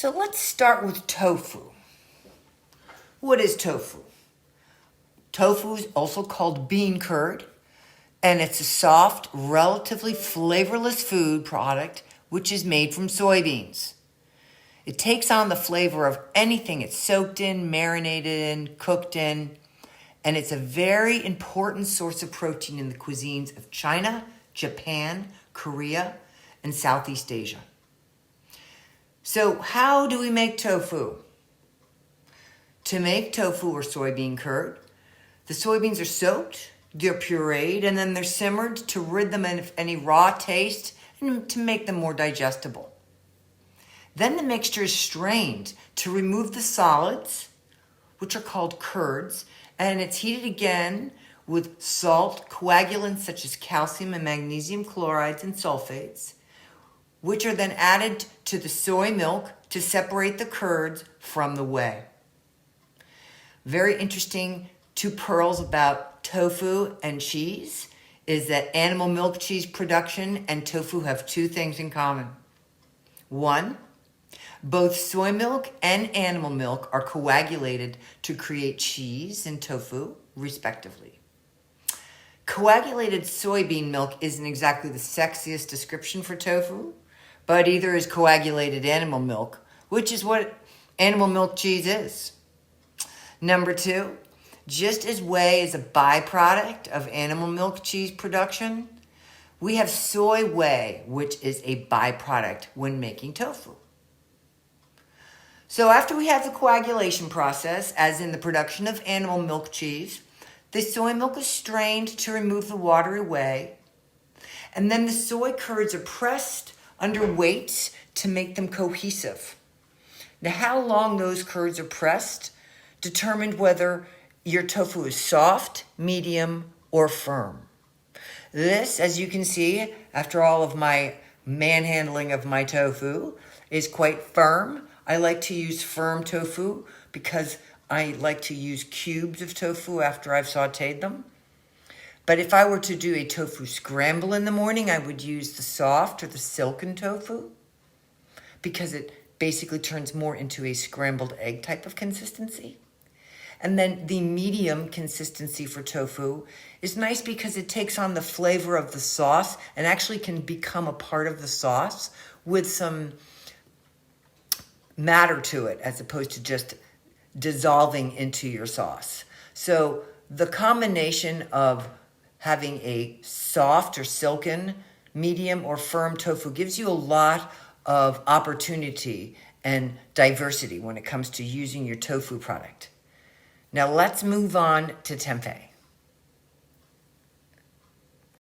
So let's start with tofu. What is tofu? Tofu is also called bean curd, and it's a soft, relatively flavorless food product which is made from soybeans. It takes on the flavor of anything it's soaked in, marinated in, cooked in, and it's a very important source of protein in the cuisines of China, Japan, Korea, and Southeast Asia. So how do we make tofu? To make tofu or soybean curd, the soybeans are soaked, they're pureed, and then they're simmered to rid them of any raw taste and to make them more digestible. Then the mixture is strained to remove the solids, which are called curds, and it's heated again with salt, coagulants such as calcium and magnesium chlorides and sulfates, which are then added to the soy milk to separate the curds from the whey. Very interesting two pearls about tofu and cheese is that animal milk cheese production and tofu have two things in common. One, both soy milk and animal milk are coagulated to create cheese and tofu, respectively. Coagulated soybean milk isn't exactly the sexiest description for tofu, but either is coagulated animal milk, which is what animal milk cheese is. Number two, just as whey is a byproduct of animal milk cheese production, we have soy whey, which is a byproduct when making tofu. So after we have the coagulation process, as in the production of animal milk cheese, the soy milk is strained to remove the watery whey, and then the soy curds are pressed under weights to make them cohesive. Now, how long those curds are pressed determined whether your tofu is soft, medium, or firm. This, as you can see, after all of my manhandling of my tofu, is quite firm. I like to use firm tofu because I like to use cubes of tofu after I've sauteed them. But if I were to do a tofu scramble in the morning, I would use the soft or the silken tofu because it basically turns more into a scrambled egg type of consistency. And then the medium consistency for tofu is nice because it takes on the flavor of the sauce and actually can become a part of the sauce with some matter to it as opposed to just dissolving into your sauce. So the combination of having a soft or silken, medium or firm tofu gives you a lot of opportunity and diversity when it comes to using your tofu product. Now let's move on to tempeh.